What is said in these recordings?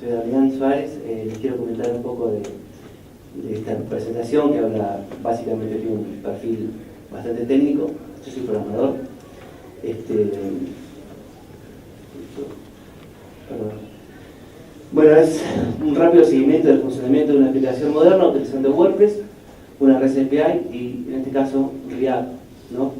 Soy Damián Suárez. Les quiero comentar un poco de esta presentación que habla, básicamente tiene un perfil bastante técnico. Yo soy programador. Bueno, es un rápido seguimiento del funcionamiento de una aplicación moderna utilizando WordPress, una REST API y en este caso React, ¿no?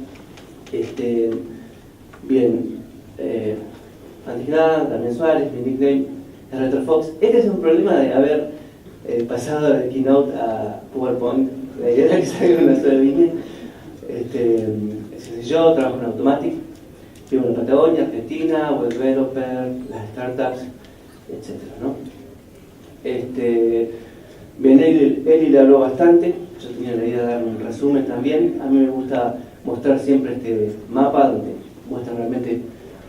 Antes que nada, Damián Suárez, mi nickname es RetroFox. Este es un problema de haber pasado de Keynote a PowerPoint. La idea era que salga una sola línea. Yo trabajo en Automatic, vivo en Patagonia, Argentina, web developer, las startups, etc., ¿no? Eli le habló bastante. Yo tenía la idea de dar un resumen también. A mí me gusta mostrar siempre este mapa donde muestra realmente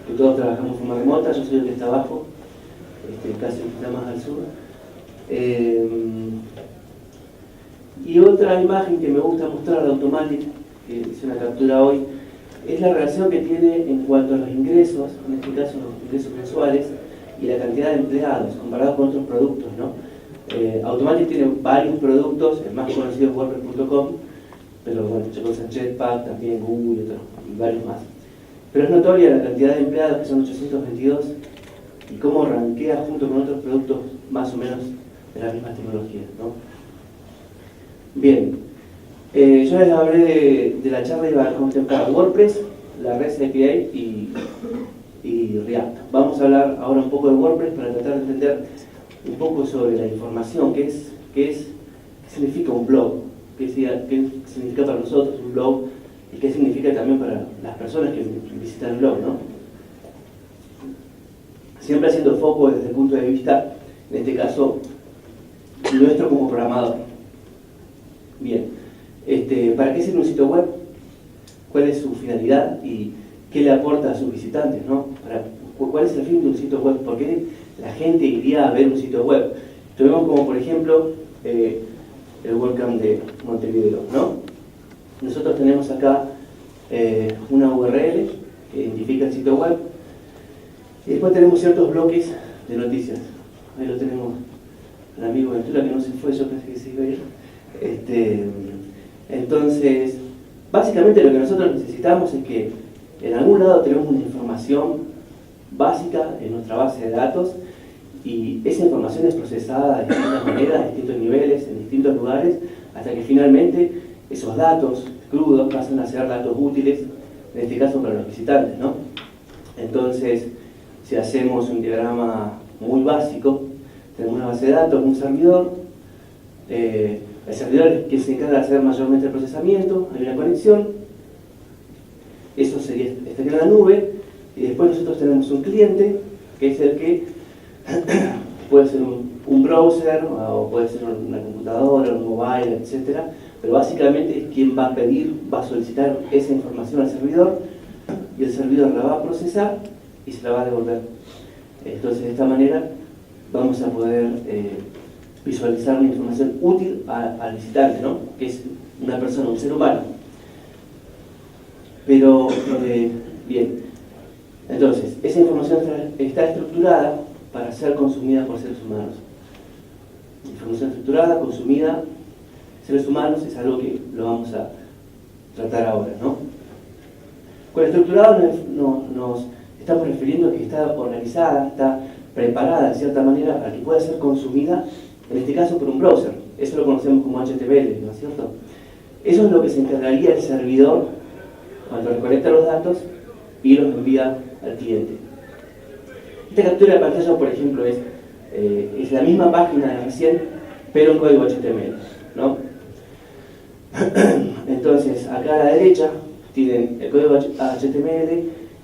que todos trabajamos de forma remota. Yo soy el que está abajo, casi está más al sur. Y otra imagen que me gusta mostrar de Automatic, que hice una captura hoy, es la relación que tiene en cuanto a los ingresos, en este caso los ingresos mensuales, y la cantidad de empleados comparado con otros productos, ¿no? Automatic tiene varios productos, el más conocido es WordPress.com, pero bueno, yo conozco Jetpack, también Google y varios más. Pero es notoria la cantidad de empleados, que son 822, y cómo rankea junto con otros productos más o menos de las mismas tecnologías, ¿no? Bien, yo les hablé de la charla, iba a contemplar WordPress, la REST API y React. Vamos a hablar ahora un poco de WordPress para tratar de entender un poco sobre la información, qué significa un blog, qué significa para nosotros un blog y qué significa también para las personas que visitan el blog, ¿no? Siempre haciendo foco desde el punto de vista, en este caso, nuestro como programador. Bien, ¿para qué sirve un sitio web? ¿Cuál es su finalidad y qué le aporta a sus visitantes, ¿no? ¿Cuál es el fin de un sitio web? ¿Por qué la gente iría a ver un sitio web? Tuvimos como, por ejemplo, el WordCamp de Montevideo, ¿no? Nosotros tenemos acá una URL que identifica el sitio web y después tenemos ciertos bloques de noticias. Ahí lo tenemos el amigo Ventura, que no se fue, yo pensé que se iba a ir. Entonces, básicamente lo que nosotros necesitamos es que en algún lado tenemos una información básica en nuestra base de datos y esa información es procesada de distintas maneras, de distintos niveles, en distintos lugares, hasta que finalmente esos datos crudos pasan a ser datos útiles, en este caso para los visitantes, ¿no? Entonces, si hacemos un diagrama muy básico, tenemos una base de datos, un servidor, el servidor es que se encarga de hacer mayormente el procesamiento, hay una conexión, eso estaría en la nube, y después nosotros tenemos un cliente, que es el que puede ser un browser, o puede ser una computadora, un mobile, etc. Pero básicamente es quien va a pedir, va a solicitar esa información al servidor, y el servidor la va a procesar y se la va a devolver. Entonces, de esta manera vamos a poder visualizar una información útil al visitante, ¿no? Que es una persona, un ser humano. Pero, bien, entonces, esa información está estructurada para ser consumida por seres humanos. Información estructurada, consumida, seres humanos, es algo que lo vamos a tratar ahora, ¿no? Con estructurado nos estamos refiriendo a que está organizada, está preparada de cierta manera para que pueda ser consumida, en este caso por un browser. Eso lo conocemos como HTML, ¿no es cierto? Eso es lo que se encargaría el servidor cuando recolecta los datos y los envía al cliente. Esta captura de pantalla, por ejemplo, es la misma página de recién, pero en código HTML, ¿no? Entonces, acá a la derecha tienen el código HTML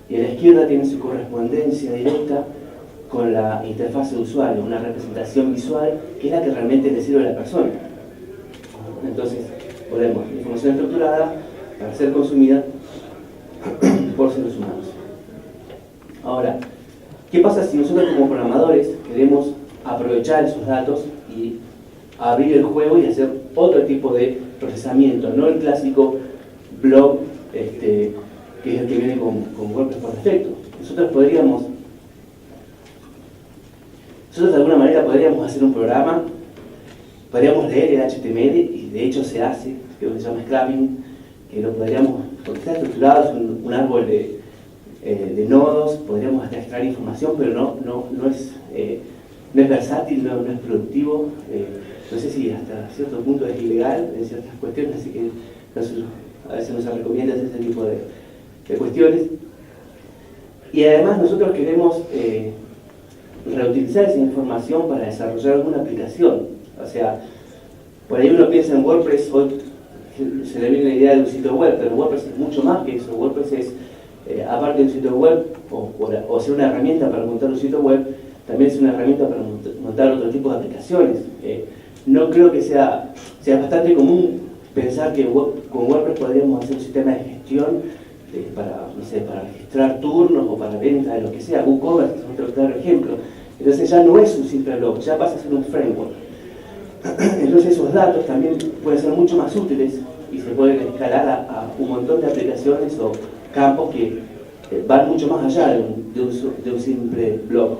y a la izquierda tienen su correspondencia directa con la interfaz de usuario, una representación visual que es la que realmente le sirve a la persona. Entonces, ponemos información estructurada para ser consumida por seres humanos. Ahora, ¿qué pasa si nosotros como programadores queremos aprovechar esos datos y abrir el juego y hacer otro tipo de procesamiento? No el clásico blog que es el que viene con WordPress por defecto. Nosotros podríamos nosotros de alguna manera podríamos hacer un programa, podríamos leer el HTML, y de hecho se hace, que se llama scrapping, que lo podríamos, porque está estructurado, es un árbol de nodos, podríamos hasta extraer información, pero no es versátil, no es productivo, no sé si hasta cierto punto es ilegal en ciertas cuestiones, así que a veces no se recomienda hacer ese tipo de cuestiones. Y además nosotros queremos reutilizar esa información para desarrollar alguna aplicación. O sea, por ahí uno piensa en WordPress, hoy se le viene la idea de un sitio web, pero WordPress es mucho más que eso. WordPress es, aparte de un sitio web, o ser una herramienta para montar un sitio web, también es una herramienta para montar otro tipo de aplicaciones. No creo que sea bastante común pensar que con WordPress podríamos hacer un sistema de gestión para, no sé, para registrar turnos o para venta de lo que sea. WooCommerce es otro claro ejemplo. Entonces ya no es un simple blog, ya pasa a ser un framework. Entonces esos datos también pueden ser mucho más útiles y se pueden escalar a un montón de aplicaciones o campos que van mucho más allá de un simple blog.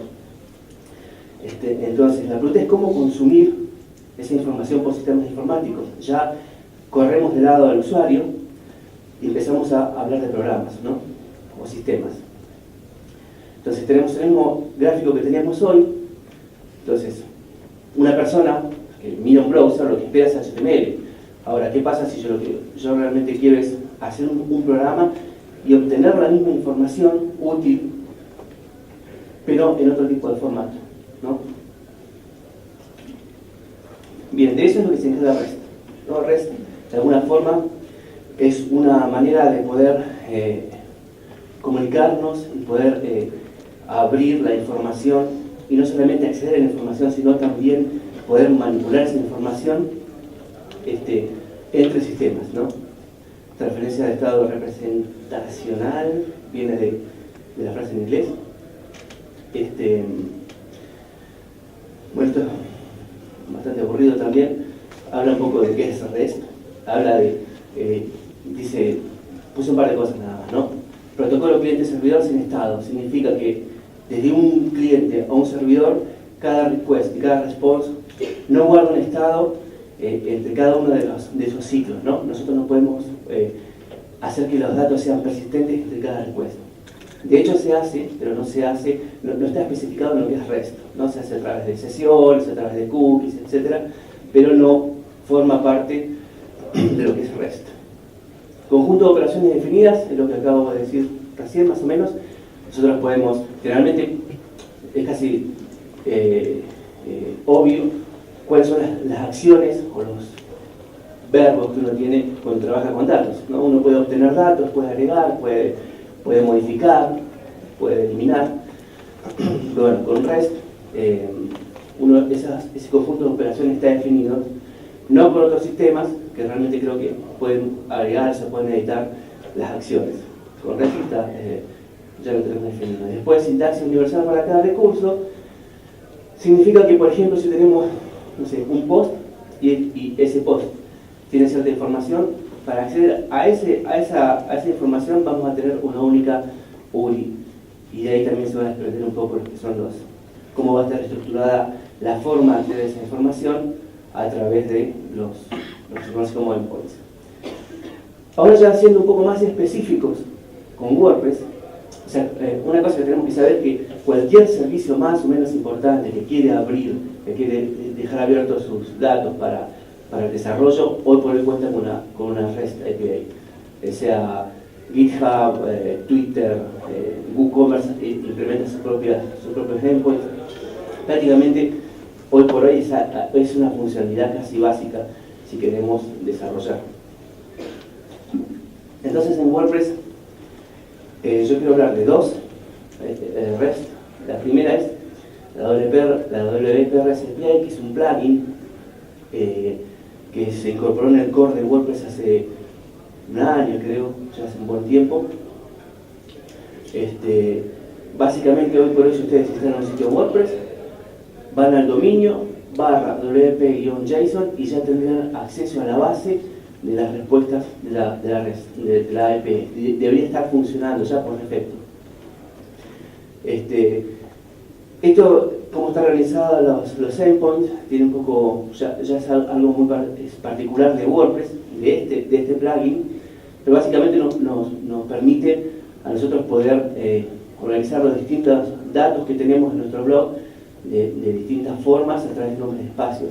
Entonces la pregunta es cómo consumir esa información por sistemas informáticos. Ya corremos del lado del usuario y empezamos a hablar de programas, ¿no? O sistemas. Entonces tenemos el mismo gráfico que teníamos hoy. Entonces, una persona que mira un browser lo que espera es HTML. Ahora, ¿qué pasa si lo que yo realmente quiero es hacer un programa y obtener la misma información útil, pero en otro tipo de formato, ¿no? Bien, de eso es lo que se encarga REST, ¿no? REST, de alguna forma, es una manera de poder comunicarnos y poder abrir la información, y no solamente acceder a la información, sino también poder manipular esa información entre sistemas, ¿no? Esta referencia de estado representacional viene de la frase en inglés. Bueno, esto es bastante aburrido también. Habla un poco de qué es REST. Habla de, dice, puse un par de cosas nada más, ¿no? Protocolo cliente-servidor sin estado. Significa que desde un cliente a un servidor, cada request y cada response no guarda un estado entre cada uno de esos ciclos, ¿no? Nosotros no podemos hacer que los datos sean persistentes entre cada request. De hecho se hace, pero no se hace, no está especificado en lo que es REST, ¿no? Se hace a través de sesiones, a través de cookies, etc., pero no forma parte de lo que es REST. Conjunto de operaciones definidas, es lo que acabo de decir recién, más o menos. Nosotros podemos, generalmente, es casi obvio cuáles son las acciones o los verbos que uno tiene cuando trabaja con datos, ¿no? Uno puede obtener datos, puede agregar, puede modificar, puede eliminar. Pero bueno, con REST, ese conjunto de operaciones está definido, no por otros sistemas, que realmente creo que pueden agregarse, pueden editar las acciones. Con REST ya lo tenemos definido. Después, sintaxis universal para cada recurso, significa que, por ejemplo, si tenemos, no sé, un post y ese post tiene cierta información, para acceder a esa información vamos a tener una única URI. Y de ahí también se va a desprender un poco lo que son cómo va a estar estructurada la forma de acceder a esa información a través de los que se conocen como endpoints. Ahora ya siendo un poco más específicos con WordPress, o sea, una cosa que tenemos que saber es que cualquier servicio más o menos importante que quiere abrir, que quiere dejar abiertos sus datos para el desarrollo, hoy por hoy cuenta con una REST API. Sea GitHub, Twitter, WooCommerce implementa sus propios endpoints. Prácticamente hoy por hoy es una funcionalidad casi básica si queremos desarrollar. Entonces en WordPress yo quiero hablar de dos REST. La primera es la WP REST API, que es un plugin que se incorporó en el core de WordPress hace un año, creo, ya hace un buen tiempo. Básicamente hoy por hoy, si ustedes están en un sitio WordPress, van al dominio /wp-json y ya tendrán acceso a la base de las respuestas de la API. Debería estar funcionando ya por defecto. cómo están organizados los endpoints, tiene un poco, ya es algo muy particular de WordPress, de este plugin, pero básicamente nos permite a nosotros poder organizar los distintos datos que tenemos en nuestro blog de distintas formas a través de nombres de espacios.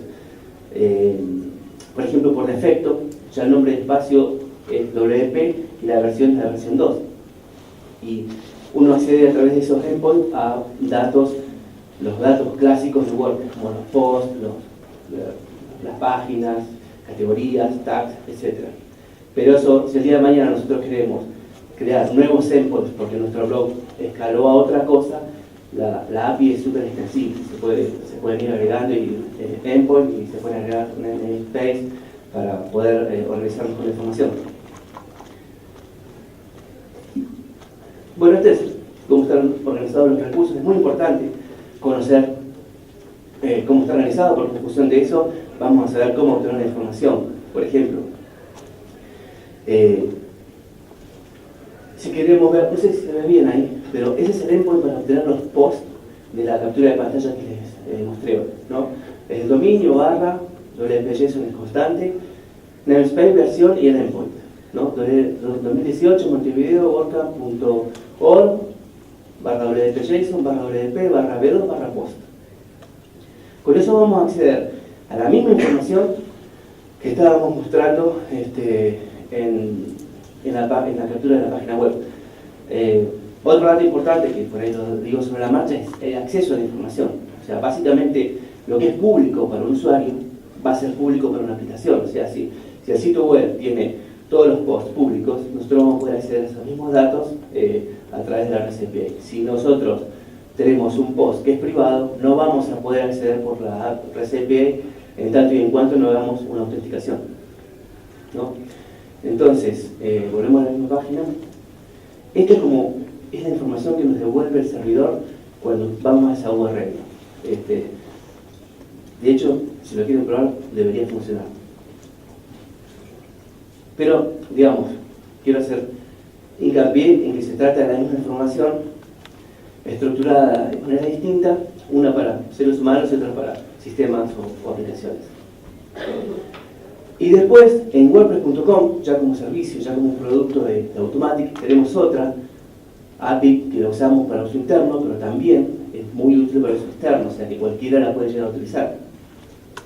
Por ejemplo, por defecto, ya el nombre de espacio es WP y la versión es la versión 2. Y uno accede a través de esos endpoints a los datos clásicos de WordPress, como los posts, las páginas, categorías, tags, etc. Pero eso, si el día de mañana nosotros queremos crear nuevos endpoints porque nuestro blog escaló a otra cosa, la API es súper extensible, se pueden ir agregando endpoint y se puede agregar un namespace para poder organizar mejor la información. Bueno, este es cómo están organizados los recursos. Es muy importante conocer cómo está organizado, porque en función de eso vamos a saber cómo obtener la información. Por ejemplo, si queremos ver, no sé si se ve bien ahí, pero ese es el endpoint para obtener los posts de la captura de pantalla que les mostré hoy, ¿no? Es el dominio barra WP-JSON es constante, namespace, versión y el endpoint, ¿no? 2018 Montevideo Orca.org barra WP-JSON barra WP barra B2 barra post. Con eso vamos a acceder a la misma información que estábamos mostrando en la captura de la página web. Otro dato importante, que por ahí lo digo sobre la marcha, es el acceso a la información. O sea, básicamente lo que es público para un usuario va a ser público para una aplicación. O sea, si el sitio web tiene todos los posts públicos, nosotros vamos a poder acceder a esos mismos datos a través de la REST API. Si nosotros tenemos un post que es privado, no vamos a poder acceder por la REST API en tanto y en cuanto no hagamos una autenticación, ¿no? Entonces, volvemos a la misma página. Esta es la información que nos devuelve el servidor cuando vamos a esa URL. De hecho, si lo quieren probar, debería funcionar. Pero, digamos, quiero hacer hincapié en que se trata de la misma información estructurada de manera distinta, una para seres humanos y otra para sistemas o aplicaciones. Y después, en WordPress.com, ya como servicio, ya como un producto de Automattic, tenemos otra API que la usamos para uso interno, pero también es muy útil para uso externo, o sea que cualquiera la puede llegar a utilizar.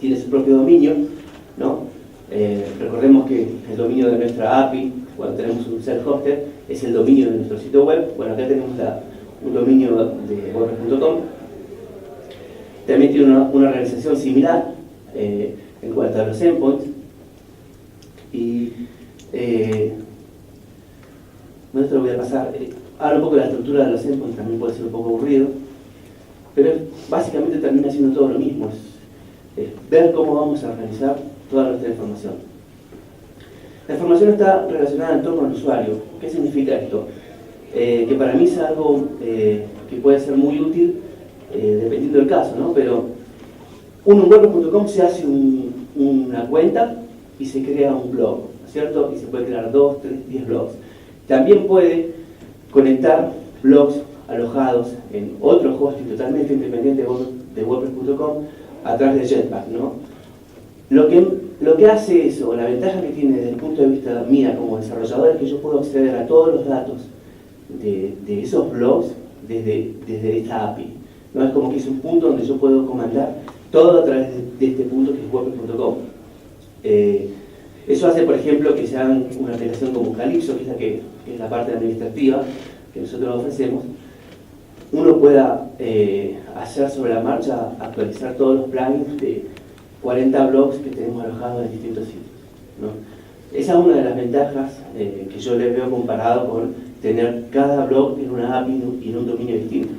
Tiene su propio dominio, ¿no? Recordemos que el dominio de nuestra API, cuando tenemos un self-hosted, es el dominio de nuestro sitio web. Bueno, acá tenemos un dominio de WordPress.com. También tiene una organización similar en cuanto a los endpoints. Y bueno, esto lo voy a pasar. Ahora un poco de la estructura de los endpoints también puede ser un poco aburrido, pero básicamente termina siendo todo lo mismo. Es ver cómo vamos a organizar toda nuestra información. La información está relacionada en torno al usuario. ¿Qué significa esto? Que para mí es algo que puede ser muy útil dependiendo del caso, ¿no? Pero uno en WordPress.com se hace una cuenta y se crea un blog, ¿no es cierto? Y se puede crear 2, 3, 10 blogs. También puede conectar blogs alojados en otro hosting totalmente independiente de WordPress.com a través de Jetpack, ¿no? Lo que hace eso, la ventaja que tiene desde el punto de vista mía como desarrollador, es que yo puedo acceder a todos los datos de esos blogs desde esta API. ¿No? Es como que es un punto donde yo puedo comandar todo a través de este punto que es WordPress.com. Eso hace, por ejemplo, que se haga una aplicación como Calypso, que es la parte administrativa que nosotros ofrecemos, uno pueda hacer sobre la marcha, actualizar todos los plugins de 40 blogs que tenemos alojados en distintos sitios, ¿no? Esa es una de las ventajas que yo les veo comparado con tener cada blog en una API y en un dominio distinto.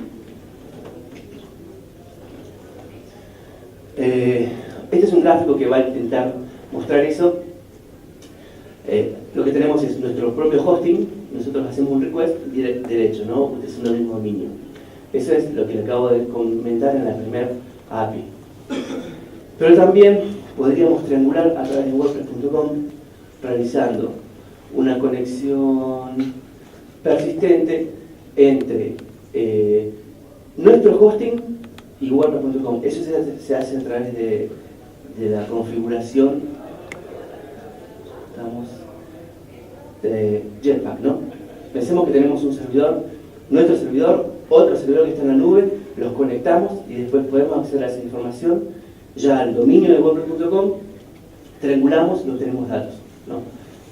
Este es un gráfico que va a intentar mostrar eso. Lo que tenemos es nuestro propio hosting, nosotros hacemos un request derecho, ¿no? Es un mismo dominio. Eso es lo que le acabo de comentar en la primera API. Pero también podríamos triangular a través de WordPress.com realizando una conexión persistente entre nuestro hosting y wordpress.com. Eso se hace a través de la configuración, de Jetpack, ¿no? Pensemos que tenemos un servidor, nuestro servidor, otro servidor que está en la nube, los conectamos y después podemos acceder a esa información ya al dominio de wordpress.com, triangulamos y obtenemos datos, ¿no?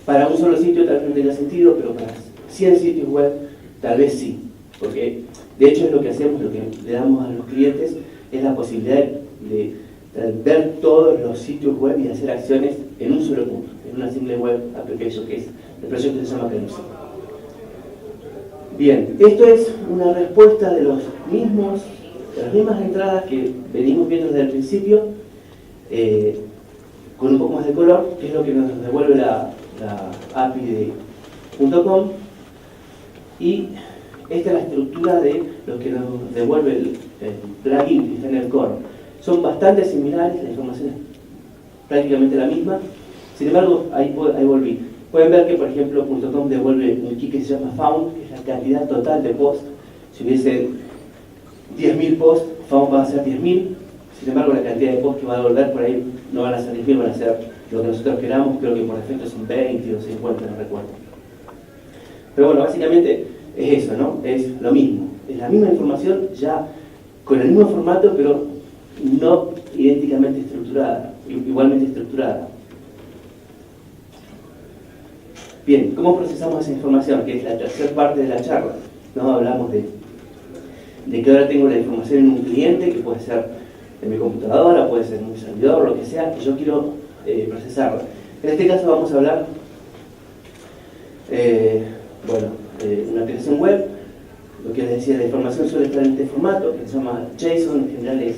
Para un solo sitio tal vez no tenga sentido, pero para 100 sitios web tal vez sí, porque de hecho es lo que hacemos, lo que le damos a los clientes es la posibilidad de ver todos los sitios web y hacer acciones en un solo punto, en una single web application, que es el proyecto que se llama Calypso. Bien, esto es una respuesta de las mismas entradas que venimos viendo desde el principio, con un poco más de color, que es lo que nos devuelve la API de .com, y esta es la estructura de lo que nos devuelve el plugin que está en el core. Son bastante similares, la información es prácticamente la misma, sin embargo, ahí volví. Pueden ver que, por ejemplo, .com devuelve un key que se llama found, que es la cantidad total de posts. Si hubiese 10.000 posts, found va a ser 10.000. Sin embargo, la cantidad de posts que va a devolver por ahí no van a ser 10.000, van a ser lo que nosotros queramos. Creo que por defecto son 20 o 50, no recuerdo. Pero bueno, básicamente es eso, ¿no? Es lo mismo. Es la misma información, ya con el mismo formato, pero no idénticamente estructurada, igualmente estructurada. Bien, ¿cómo procesamos esa información? Que es la tercera parte de la charla, ¿no? Hablamos de que ahora tengo la información en un cliente, que puede ser en mi computadora, puede ser en un servidor, lo que sea, y yo quiero procesarla. En este caso vamos a hablar, una aplicación web. Lo que les decía, la información suele estar en este formato, que se llama JSON, en general es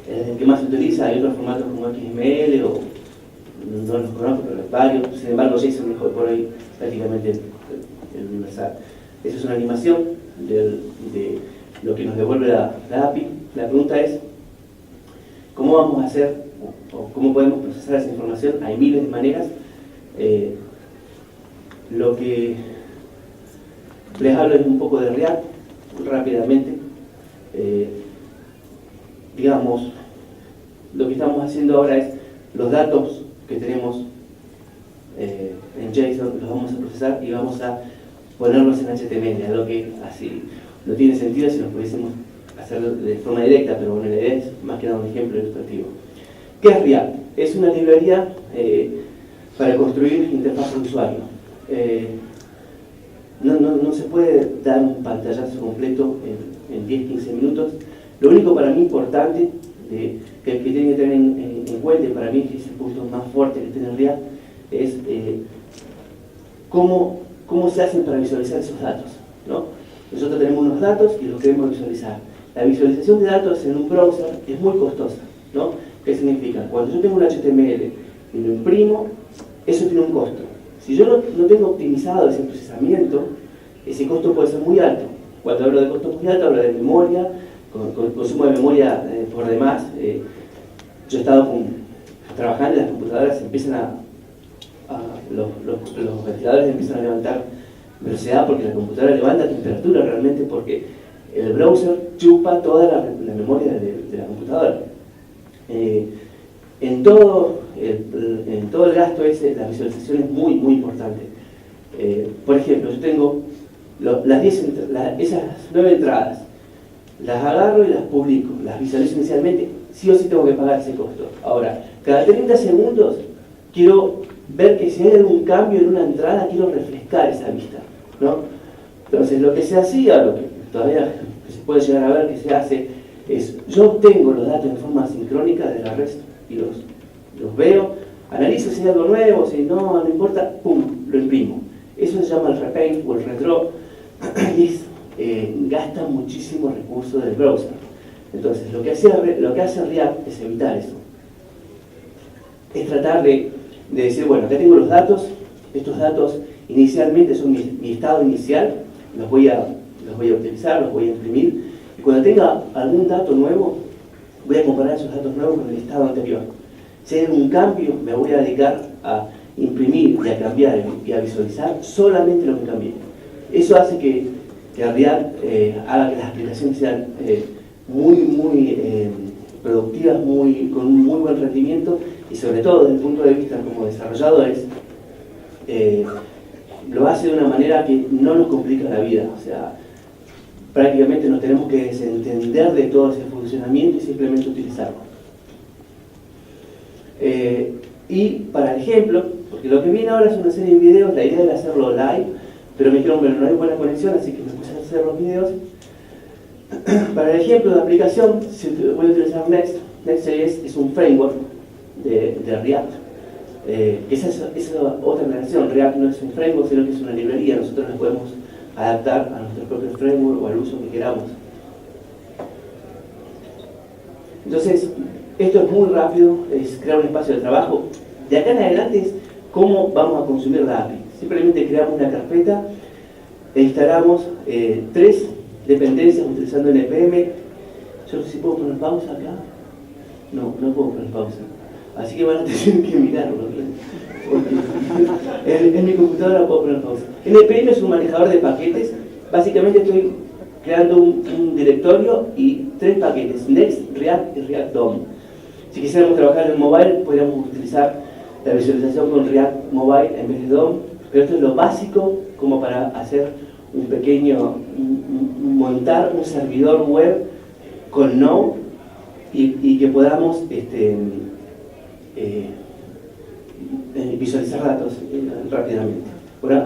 el que más se utiliza. Hay otros formatos como XML o no los conozco, pero hay varios. Sin embargo, JSON es por hoy prácticamente el universal. Esa es una animación de lo que nos devuelve la API. La pregunta es, ¿cómo vamos a hacer o cómo podemos procesar esa información? Hay miles de maneras. Lo que les hablo es un poco de React, rápidamente. Digamos, lo que estamos haciendo ahora es los datos que tenemos en JSON los vamos a procesar y vamos a ponerlos en HTML, algo que así no tiene sentido si nos pudiésemos hacer de forma directa, pero bueno, la idea es más que nada un ejemplo ilustrativo. ¿Qué es React? Es una librería para construir interfaz de usuario. No se puede dar un pantallazo completo en 10-15 minutos. Lo único para mí importante que tienen que tener en cuenta, y para mí que es el punto más fuerte que tiene React, es cómo se hacen para visualizar esos datos, ¿no? Nosotros tenemos unos datos y los queremos visualizar. La visualización de datos en un browser es muy costosa, ¿no? ¿Qué significa? Cuando yo tengo un HTML y lo imprimo, eso tiene un costo. Si yo no tengo optimizado ese procesamiento, ese costo puede ser muy alto. Cuando hablo de costos muy altos, hablo de memoria, con consumo de memoria por demás. Yo he estado trabajando y las computadoras empiezan los ventiladores empiezan a levantar velocidad porque la computadora levanta temperatura realmente, porque el browser chupa toda la memoria de la computadora. En todo el gasto ese, la visualización es muy, muy importante. Por ejemplo, yo tengo esas 9 entradas, las agarro y las publico, las visualizo inicialmente, sí o sí tengo que pagar ese costo. Ahora, cada 30 segundos quiero ver que si hay algún cambio en una entrada, quiero refrescar esa vista, ¿no? Entonces, lo que se hacía, lo que todavía se puede llegar a ver que se hace, es yo obtengo los datos de forma sincrónica de la REST y los veo, analizo si hay algo nuevo, si no importa, pum, lo imprimo. Eso se llama el repaint o el redraw y gasta muchísimo recursos del browser. Entonces, lo que hace React es evitar eso. Es tratar de decir, bueno, acá tengo los datos, estos datos inicialmente son mi estado inicial, los voy a utilizar, los voy a imprimir, y cuando tenga algún dato nuevo, voy a comparar esos datos nuevos con el estado anterior. Si hay algún cambio, me voy a dedicar a imprimir y a cambiar y a visualizar solamente lo que cambié. Eso hace que React haga que las aplicaciones sean muy productivas, con un muy buen rendimiento, y sobre todo desde el punto de vista como desarrolladores, lo hace de una manera que no nos complica la vida. O sea, prácticamente nos tenemos que desentender de todo ese funcionamiento y simplemente utilizarlo. Y para el ejemplo, porque lo que viene ahora es una serie de videos, la idea era hacerlo live, pero me dijeron, bueno, no hay buena conexión, así que me puse a hacer los videos. Para el ejemplo de aplicación, voy a utilizar Next. Next.js es un framework de React. Esa es otra relación. React no es un framework, sino que es una librería. Nosotros nos podemos adaptar a nuestro propio framework o al uso que queramos. Entonces, esto es muy rápido, es crear un espacio de trabajo. De acá en adelante es cómo vamos a consumir la API. Simplemente creamos una carpeta e instalamos 3 dependencias utilizando NPM. Yo no sé si puedo poner pausa acá. No puedo poner pausa. Así que van a tener que mirarlo. En mi computadora puedo poner pausa. NPM es un manejador de paquetes. Básicamente estoy creando un directorio y 3 paquetes: Next, React y React DOM. Si quisiéramos trabajar en mobile, podríamos utilizar la visualización con React Mobile en vez de DOM, pero esto es lo básico como para hacer un pequeño, montar un servidor web con Node y que podamos visualizar datos rápidamente. Bueno,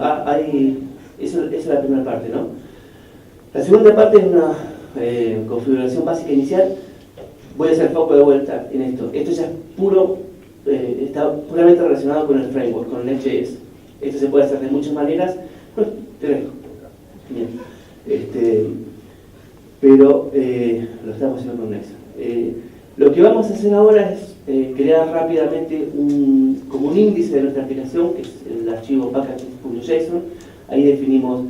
esa es la primera parte, ¿no? La segunda parte es una configuración básica inicial. Voy a hacer foco de vuelta en esto. Esto ya es está puramente relacionado con el framework, con Next.js. Esto se puede hacer de muchas maneras. Bueno, te dejo. Bien. Pero lo estamos haciendo con Next. Lo que vamos a hacer ahora es crear rápidamente como un índice de nuestra aplicación, que es el archivo packages.json. Ahí definimos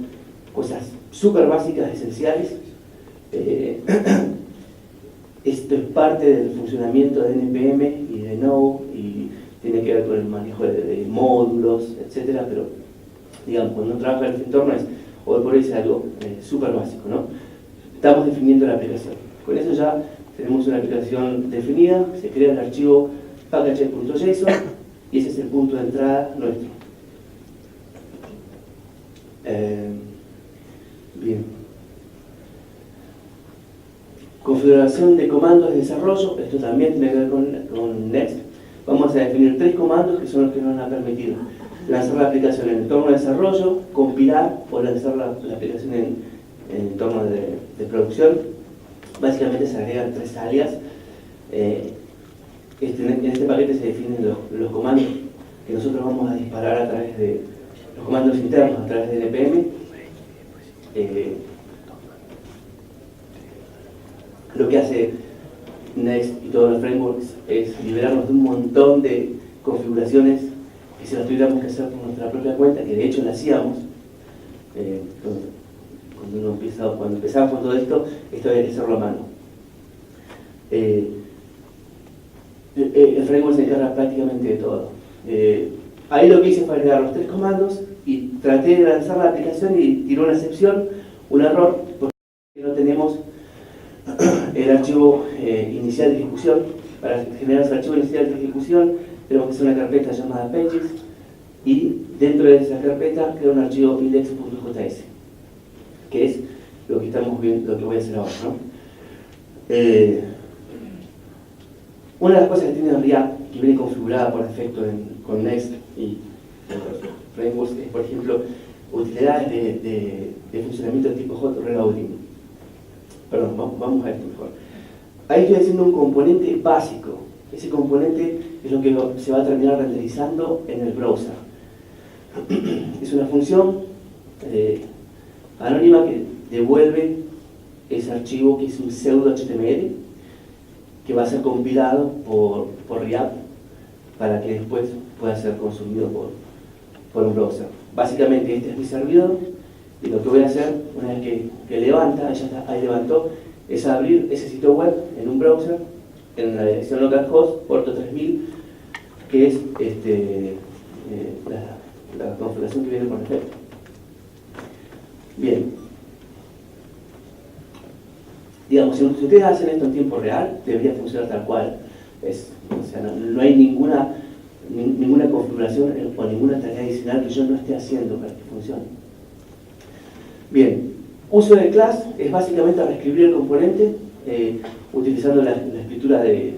cosas súper básicas, esenciales. Esto es parte del funcionamiento de NPM y de Node y tiene que ver con el manejo de módulos, etcétera, pero digamos, cuando uno trabaja en este entorno hoy por hoy es algo súper básico, ¿no? Estamos definiendo la aplicación. Con eso ya tenemos una aplicación definida, se crea el archivo packages.json y ese es el punto de entrada nuestro. Bien. Configuración de comandos de desarrollo, esto también tiene que ver con Next. Vamos a definir 3 comandos que son los que nos van a permitir lanzar la aplicación en el entorno de desarrollo, compilar o lanzar la aplicación en el entorno de producción. Básicamente se agregan 3 alias. En este paquete se definen los comandos que nosotros vamos a disparar a través de los comandos internos, a través de NPM. Lo que hace Next y todos los frameworks es liberarnos de un montón de configuraciones que si las tuviéramos que hacer por nuestra propia cuenta, que de hecho la hacíamos. Cuando empezamos con todo esto había que hacerlo a mano. El framework se encarga prácticamente de todo. Ahí lo que hice fue agregar los 3 comandos y traté de lanzar la aplicación y tiró una excepción, un error, porque no tenemos el archivo inicial de ejecución. Para generar ese archivo inicial de ejecución tenemos que hacer una carpeta llamada pages y dentro de esa carpeta crear un archivo index.js, que es lo que estamos viendo, lo que voy a hacer ahora, ¿no? Una de las cosas que tiene React, que viene configurada por defecto con Next y frameworks, es por ejemplo utilidades de funcionamiento de tipo hot reloading. Perdón, vamos a esto mejor. Ahí estoy haciendo un componente básico. Ese componente es lo que se va a terminar renderizando en el browser. Es una función anónima que devuelve ese archivo que es un pseudo HTML que va a ser compilado por React para que después pueda ser consumido por un browser. Básicamente este es mi servidor y lo que voy a hacer una vez que levanta, ya está, ahí levantó, es abrir ese sitio web en un browser en la dirección localhost puerto 3000, que es la configuración que viene por defecto. Bien. Digamos, si ustedes hacen esto en tiempo real, debería funcionar tal cual. O sea, no hay ninguna configuración o ninguna tarea adicional que yo no esté haciendo para que funcione. Bien, uso de class es básicamente reescribir el componente utilizando la escritura de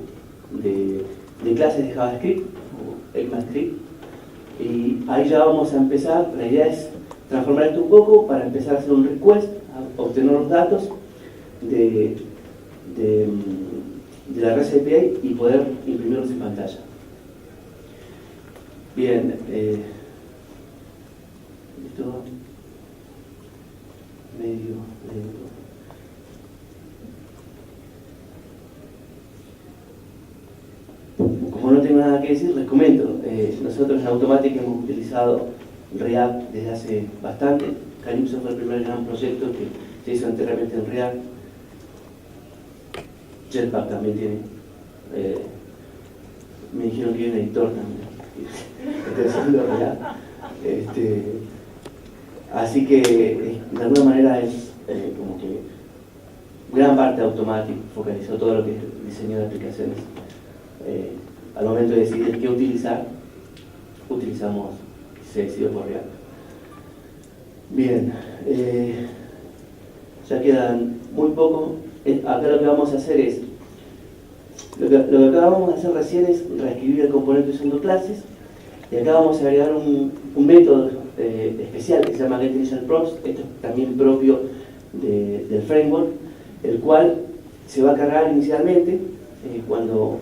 clases de JavaScript o ECMAScript. Y ahí ya vamos a empezar. La idea es transformar esto un poco para empezar a hacer un request, a obtener los datos de la REST API y poder imprimirlos en pantalla. Bien, esto medio. Como no tengo nada que decir, les comento. Nosotros en Automatic hemos utilizado React desde hace bastante. Calypso fue el primer gran proyecto que se hizo enteramente en React. Jetpack también tiene. Me dijeron que hay un editor también. Estoy haciendo React. Así que de alguna manera es como que gran parte de Automatic focalizó todo lo que es diseño de aplicaciones. Al momento de decidir qué utilizar, se decidió por React. Bien, ya quedan muy poco. Acá lo que vamos a hacer es, lo que acabamos de hacer recién es reescribir el componente usando clases, y acá vamos a agregar un método especial que se llama getInitialProps. Esto es también propio del framework, el cual se va a cargar inicialmente cuando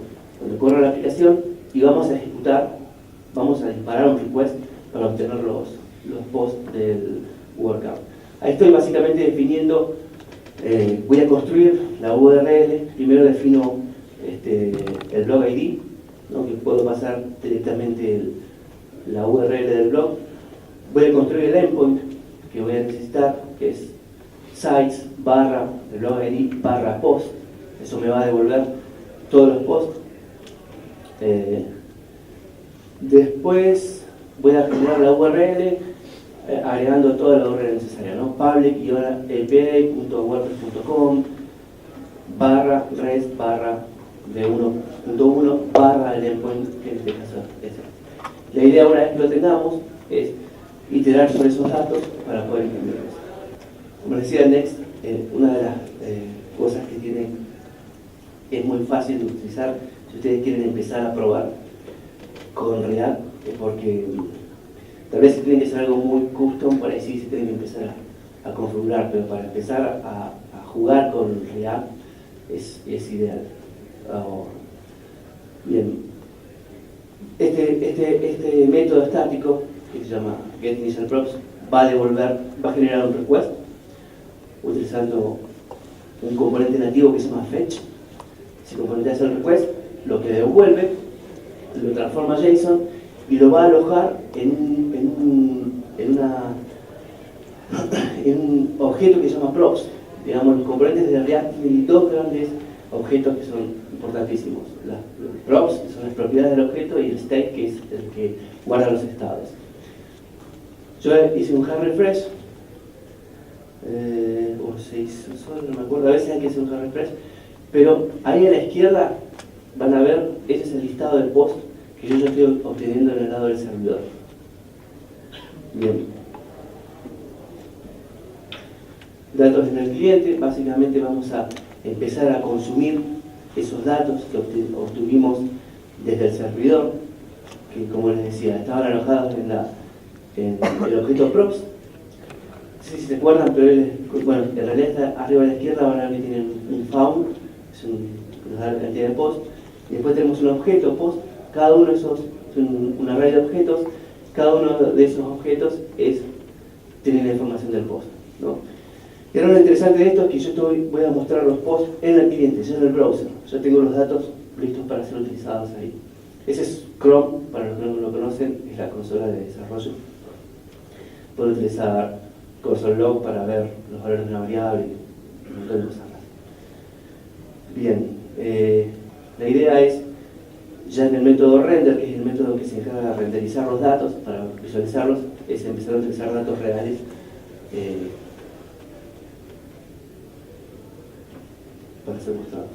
corra la aplicación, y vamos a disparar un request para obtener los posts del workout. Ahí estoy básicamente definiendo, voy a construir la URL. Primero defino el blog ID, ¿no? Que puedo pasar directamente la URL del blog. Voy a construir el endpoint que voy a necesitar, que es sites barra el blog ID barra post. Eso me va a devolver todos los posts. Después voy a generar la URL agregando toda la URL necesaria, ¿no? public-api.wordpress.com barra res barra de 1.1 barra el endpoint, que en este caso es este. La idea, una vez que lo tengamos, es iterar sobre esos datos para poder imprimirlos. Como decía Next, una de las cosas que tiene, es muy fácil de utilizar si ustedes quieren empezar a probar con React, porque tal vez si tienen que hacer algo muy custom, por ahí sí se tienen que empezar a configurar, pero para empezar a jugar con React es ideal. Bien, este método estático que se llama getInitialProps va a generar un request utilizando un componente nativo que se llama fetch. Ese componente hace el request, lo que devuelve, lo transforma a JSON y lo va a alojar en un objeto que se llama props. Digamos, los componentes de React tienen dos grandes objetos que son importantísimos: los props, que son las propiedades del objeto, y el state, que es el que guarda los estados. Yo hice un hard refresh, o se hizo solo, no me acuerdo, a veces hay que hacer un hard refresh, pero ahí a la izquierda van a ver, ese es el listado del post que yo estoy obteniendo en el lado del servidor. Bien. Datos en el cliente, básicamente vamos a empezar a consumir esos datos que obtuvimos desde el servidor, que, como les decía, estaban alojados en el objeto props. No sé si se acuerdan, pero bueno, en realidad está arriba a la izquierda, van a ver que tienen un found, nos da la cantidad de post, y después tenemos un objeto post. Cada uno de esos, un array de objetos, cada uno de esos objetos tiene la información del post, ¿no? Y ahora lo interesante de esto es que yo voy a mostrar los posts en el cliente, ya en el browser. Ya tengo los datos listos para ser utilizados ahí. Ese es Chrome, para los que no lo conocen, es la consola de desarrollo. Puedo utilizar console.log para ver los valores de una variable y un montón de cosas más. Bien, la idea es, ya en el método render, que es el método que se encarga de renderizar los datos para visualizarlos, es empezar a utilizar datos reales. para ser mostrados.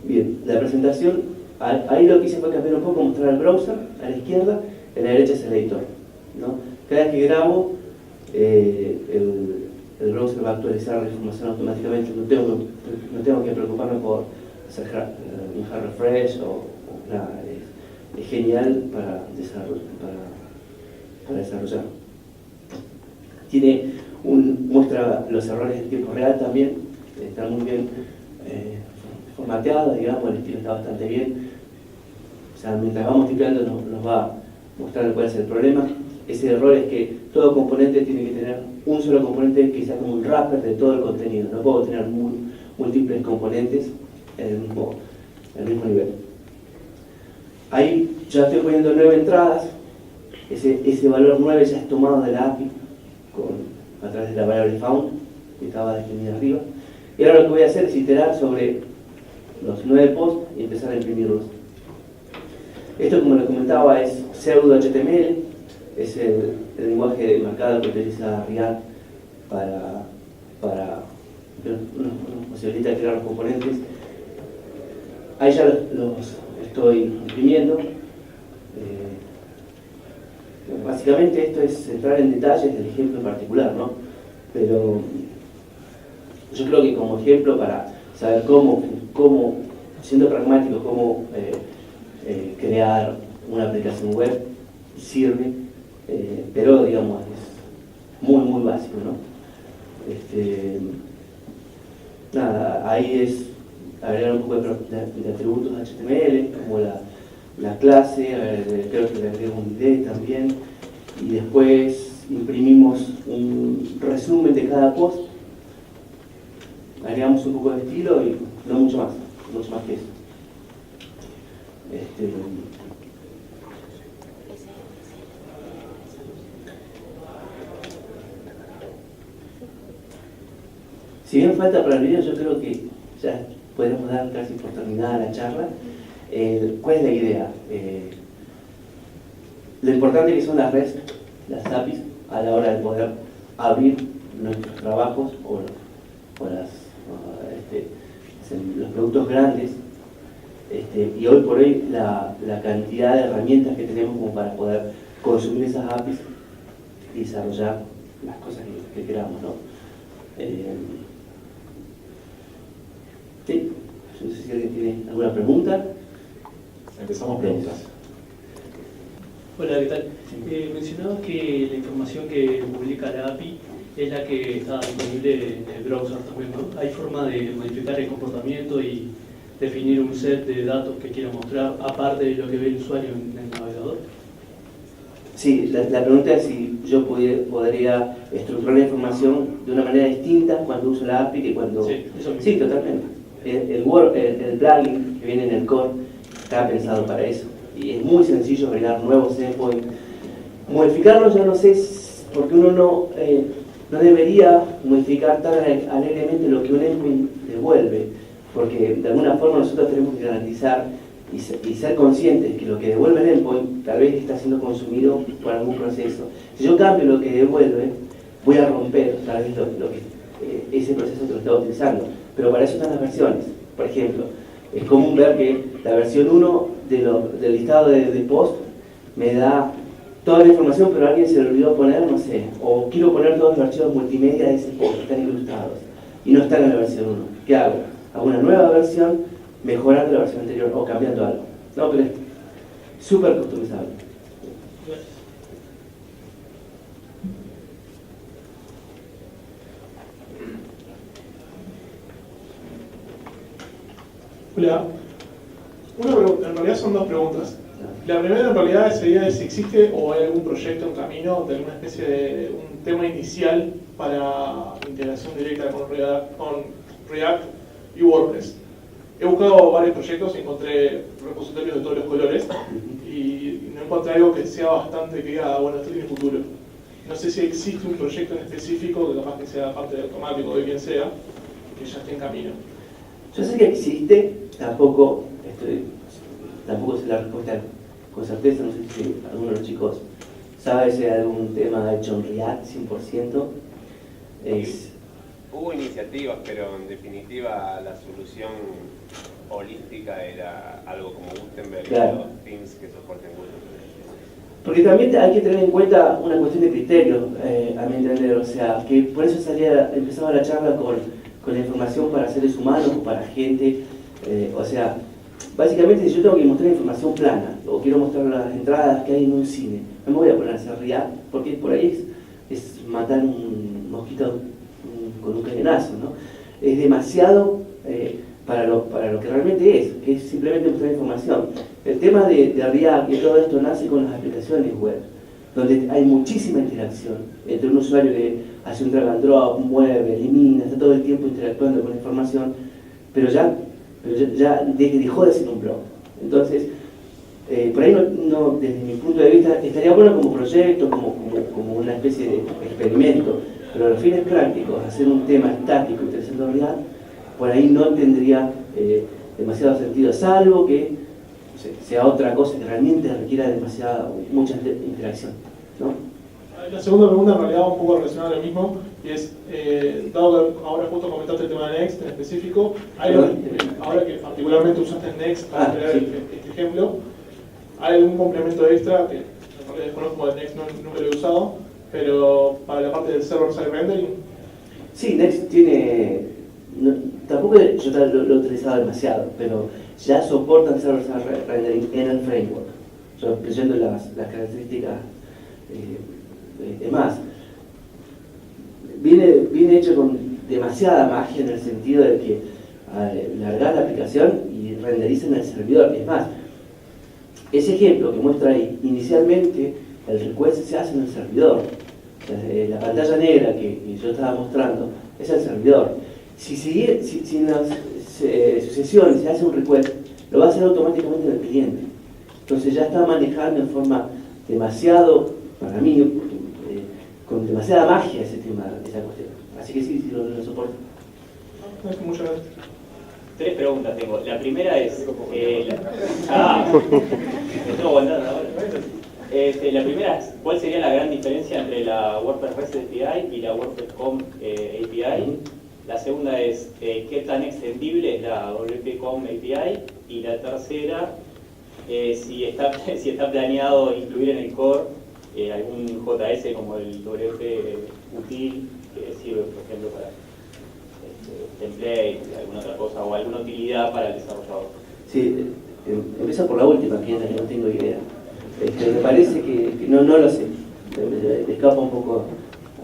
Bien, la presentación, ahí lo que hice fue cambiar un poco, mostrar el browser a la izquierda, a la derecha es el editor, ¿no? Cada vez que grabo, el browser va a actualizar la información automáticamente, no tengo que preocuparme por hacer un hard refresh o nada, es genial para desarrollar. Muestra los errores en tiempo real también, está muy bien formateado, digamos, el estilo está bastante bien. O sea, mientras vamos tipeando nos va mostrando cuál es el problema. Ese error es que todo componente tiene que tener un solo componente que sea como un wrapper de todo el contenido. No puedo tener múltiples componentes en el mismo nivel. Ahí ya estoy poniendo 9 entradas. Ese valor 9 ya es tomado de la API a través de la variable found que estaba definida arriba. Y ahora lo que voy a hacer es iterar sobre los 9 posts y empezar a imprimirlos. Esto, como les comentaba, es pseudo HTML, es el lenguaje de marcado que utiliza React nos posibilita crear los componentes. Ahí ya los estoy imprimiendo. Básicamente esto es entrar en detalles del ejemplo en particular, ¿no? Pero yo creo que como ejemplo para saber cómo siendo pragmático, cómo crear una aplicación web sirve, pero digamos es muy básico, ¿no? Nada, ahí es agregar un poco de atributos HTML, como la clase, creo que le agrego un ID también, y después imprimimos un resumen de cada post, agregamos un poco de estilo y no mucho más que eso. Si bien falta para el video, yo creo que ya podemos dar casi por terminada la charla. ¿Cuál es la idea? Lo importante que son las REST, las APIs, a la hora de poder abrir nuestros trabajos o los productos grandes. Y hoy por hoy la cantidad de herramientas que tenemos como para poder consumir esas APIs y desarrollar las cosas que queramos, ¿no? Sí, no sé si alguien tiene alguna pregunta. Empezamos preguntas. Hola, ¿qué tal? Mencionabas que la información que publica la API es la que está disponible en el browser también, ¿no? ¿Hay forma de modificar el comportamiento y definir un set de datos que quiera mostrar aparte de lo que ve el usuario en el navegador? Sí, la pregunta es si yo podría estructurar la información de una manera distinta cuando uso la API que cuando... Sí, eso mismo. Sí, totalmente. El plugin que viene en el core está pensado para eso. Y es muy sencillo agregar nuevos endpoints. Modificarlos ya no sé, porque uno no debería modificar tan alegremente lo que un endpoint devuelve, porque de alguna forma nosotros tenemos que garantizar y ser conscientes que lo que devuelve el endpoint tal vez está siendo consumido por algún proceso. Si yo cambio lo que devuelve, voy a romper tal vez ese proceso que lo estaba utilizando. Pero para eso están las versiones. Por ejemplo, es común ver que la versión 1 del listado de post me da toda la información, pero alguien se le olvidó poner, no sé, o quiero poner todos los archivos multimedia de ese post, están ilustrados, y no están en la versión 1. ¿Qué hago? Hago una nueva versión, mejorando la versión anterior, o cambiando algo. No, pero es súper customizable. Hola. Una pregunta, en realidad son dos preguntas. La primera en realidad sería si existe o hay algún proyecto en camino de alguna especie de un tema inicial para integración directa con React y WordPress. He buscado varios proyectos y encontré repositorios de todos los colores y no encontré algo que sea bastante que diga, bueno, esto tiene futuro. No sé si existe un proyecto en específico, que capaz que sea parte de automático de quien sea, que ya esté en camino. Yo sé que existe, tampoco sé la respuesta con certeza, no sé si alguno de los chicos sabe si hay algún tema hecho en React 100%. Hubo iniciativas, pero en definitiva la solución holística era algo como Gutenberg, claro, y los themes que soporten Gutenberg. Porque también hay que tener en cuenta una cuestión de criterio, a mi entender, o sea, que por eso empezaba la charla con la información para seres humanos o para gente, o sea, básicamente si yo tengo que mostrar información plana, o quiero mostrar las entradas que hay en un cine, no me voy a poner a hacer React, porque por ahí es matar un mosquito con un cañonazo, ¿no? Es demasiado para lo que realmente es simplemente mostrar información. El tema de React y todo esto nace con las aplicaciones web, donde hay muchísima interacción entre un usuario que hace un drag and drop, mueve, elimina, está todo el tiempo interactuando con la información, pero ya dejó de ser un blog. Entonces, por ahí no, desde mi punto de vista, estaría bueno como proyecto, como una especie de experimento, pero a los fines prácticos, hacer un tema estático utilizando React, por ahí no tendría demasiado sentido, salvo que sea otra cosa que realmente requiera mucha interacción, ¿no? La segunda pregunta en realidad un poco relacionada a lo mismo, y es, dado que ahora justo comentaste el tema de Next en específico, ahora que particularmente usaste Next para crear este ejemplo, ¿hay algún complemento extra que en realidad desconozco de Next, nunca lo he usado, pero para la parte del server-side rendering? Sí, Next tiene, tampoco yo lo he utilizado demasiado, pero ya soportan server-side rendering en el framework, leyendo las características. Es más, viene hecho con demasiada magia en el sentido de que largar la aplicación y renderizan el servidor. Es más, ese ejemplo que muestra ahí, inicialmente el request se hace en el servidor. La pantalla negra que yo estaba mostrando es el servidor. Si en las sucesiones se hace un request, lo va a hacer automáticamente en el cliente. Entonces ya está manejando en forma demasiado, para mí, con demasiada magia ese tema, esa cuestión. Así que sí, lo soporto. Muchas gracias. 3 preguntas tengo. La primera es... me tengo aguantando ahora. La primera es, ¿cuál sería la gran diferencia entre la WordPress REST API y la WordPress.com API? La segunda es, ¿qué tan extendible es la WP.com API? Y la tercera, si está planeado incluir en el core algún JS como el WP Util, que sirve, por ejemplo, para template, alguna otra cosa, o alguna utilidad para el desarrollador. Sí, empieza por la última, que es la que no tengo idea. Me parece que no lo sé, me escapa un poco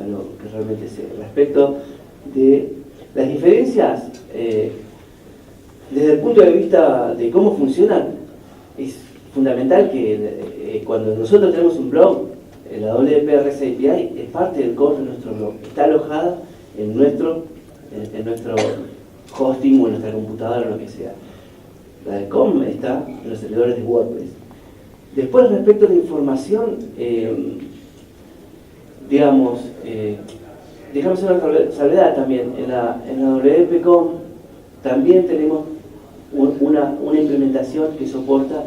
a lo que realmente sé. Respecto de las diferencias, desde el punto de vista de cómo funcionan, es fundamental que cuando nosotros tenemos un blog, la WP REST API es parte del core de nuestro blog, está alojada en nuestro hosting o en nuestra computadora o lo que sea. La de COM está en los servidores de WordPress. Después, respecto a la información, dejamos una salvedad también. En la WP.com también tenemos una implementación que soporta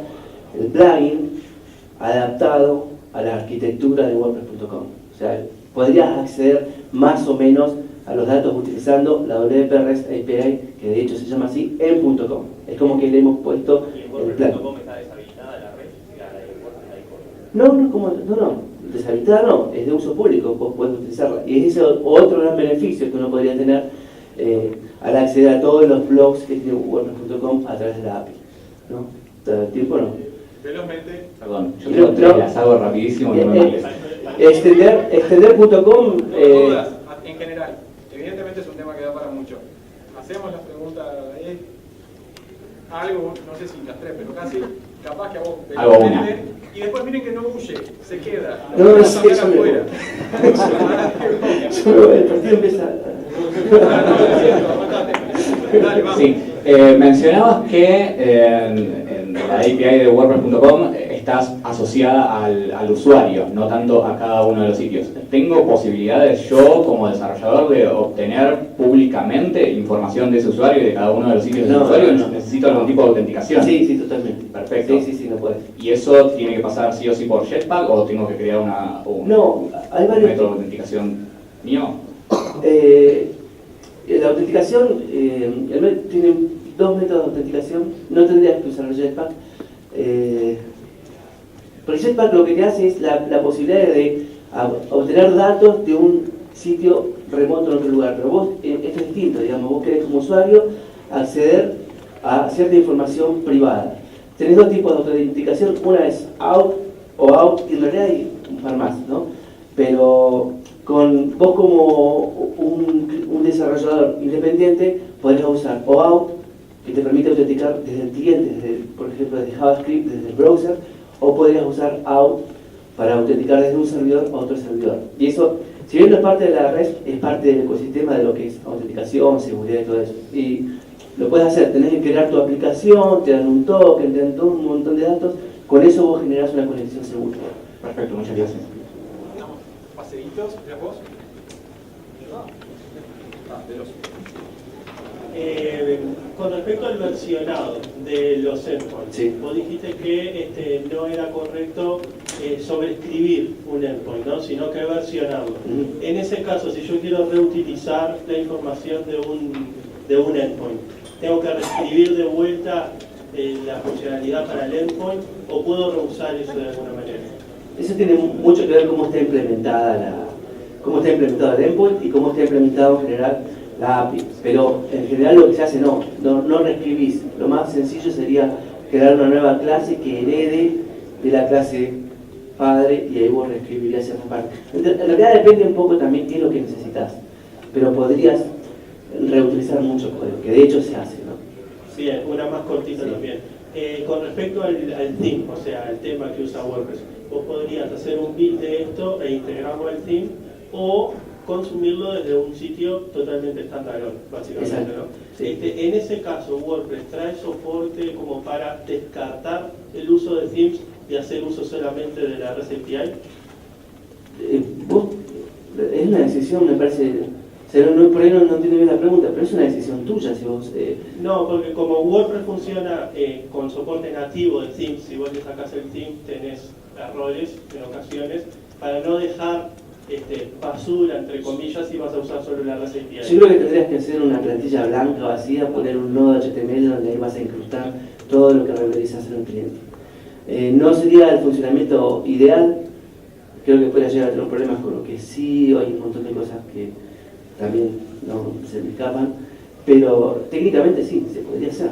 el plugin adaptado a la arquitectura de WordPress.com. O sea, podrías acceder más o menos a los datos utilizando la WP REST API, que de hecho se llama así, en .com. Es como que le hemos puesto el plugin. ¿WordPress.com está deshabilitada la red? ¿La de WordPress? No, deshabilitada no, es de uso público, vos podés utilizarla. Y ese es otro gran beneficio que uno podría tener al acceder a todos los blogs que tiene WordPress.com a través de la API, ¿no? Todo el tiempo no. Velozmente. Perdón, yo tengo 3, las hago rapidísimo y no me molesta. Extender.com dudas, en general. Evidentemente es un tema que da para mucho. Hacemos las preguntas algo, no sé si las 3, pero casi, capaz que a vos hago una. Y después miren que no huye, se queda. No, Lo sí, sacar eso me afuera. el partido empieza. Dale, vamos. Sí, mencionabas que en la API de WordPress.com estás asociada al usuario, no tanto a cada uno de los sitios. ¿Tengo posibilidades yo como desarrollador de obtener públicamente información de ese usuario y de cada uno de los sitios de ese usuario? No. ¿Necesito algún tipo de autenticación? Sí, totalmente. Perfecto. Sí, no puedes. ¿Y eso tiene que pasar sí o sí por Jetpack o tengo que crear un No, hay varios método de autenticación mío? autenticación, el MED tiene dos métodos de autenticación, no tendrías que usar el Jetpack. Porque el Jetpack lo que te hace es la posibilidad de obtener datos de un sitio remoto en otro lugar, pero vos, esto es distinto, digamos, vos querés como usuario acceder a cierta información privada. Tenés dos tipos de autenticación, una es out o out, y en realidad hay un par más, ¿no? Pero vos como un desarrollador independiente podrías usar OAuth, que te permite autenticar desde el cliente, por ejemplo desde JavaScript, desde el browser, o podrías usar OAuth para autenticar desde un servidor a otro servidor. Y eso, si bien no es parte de la red, es parte del ecosistema de lo que es autenticación, seguridad y todo eso. Y lo puedes hacer, tenés que crear tu aplicación, te dan un token, te dan todo un montón de datos, con eso vos generás una conexión segura. Perfecto, muchas gracias. Damos paseitos, ¿ves vos? Veloz. Con respecto al versionado de los endpoints, Sí. vos dijiste que no era correcto sobreescribir un endpoint, ¿no? Sino que versionarlo. En ese caso, si yo quiero reutilizar la información de un endpoint, ¿tengo que reescribir de vuelta la funcionalidad para el endpoint o puedo reusar eso de alguna manera? Eso tiene mucho que ver cómo está cómo está implementado el endpoint y cómo está implementado en general la API. Pero en general lo que se hace no reescribís. Lo más sencillo sería crear una nueva clase que herede de la clase padre y ahí vos reescribirías esa parte. En realidad depende un poco también qué es lo que necesitas. Pero podrías reutilizar mucho código, que de hecho se hace, ¿no? Bien, una más cortita Sí. también. Con respecto al theme, o sea, al tema que usa WordPress, vos podrías hacer un build de esto e integrarlo al theme o consumirlo desde un sitio totalmente standalone, básicamente, Exacto. ¿no? Sí. En ese caso, WordPress trae soporte como para descartar el uso de themes y hacer uso solamente de la REST API. Es una decisión, me parece. Por ahí no entiendo bien la pregunta, pero es una decisión tuya si vos. No, porque como WordPress funciona con soporte nativo de themes, si vos le sacás el theme tenés errores en ocasiones, para no dejar basura, entre comillas, si vas a usar solo la REST API. Yo creo que tendrías que hacer una plantilla blanca vacía, poner un nodo HTML donde ahí vas a incrustar todo lo que renderizas en un cliente. No sería el funcionamiento ideal, creo que podría llegar a tener problemas con lo que sí, hay un montón de cosas que también no se me escapan, pero técnicamente sí, se podría hacer.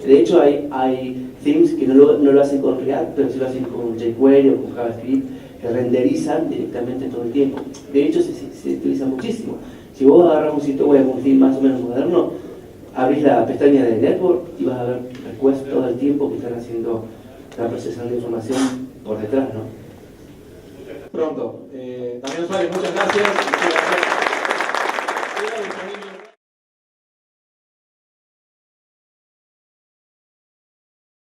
De hecho hay themes que no lo hacen con React, pero sí lo hacen con jQuery o con JavaScript, que renderizan directamente todo el tiempo. De hecho se utiliza muchísimo. Si vos agarras un sitio web, un theme más o menos moderno, abrís la pestaña de Network y vas a ver requests todo el tiempo que están procesando información por detrás, ¿no? Pronto. Damián Suárez, muchas gracias. Queda disponible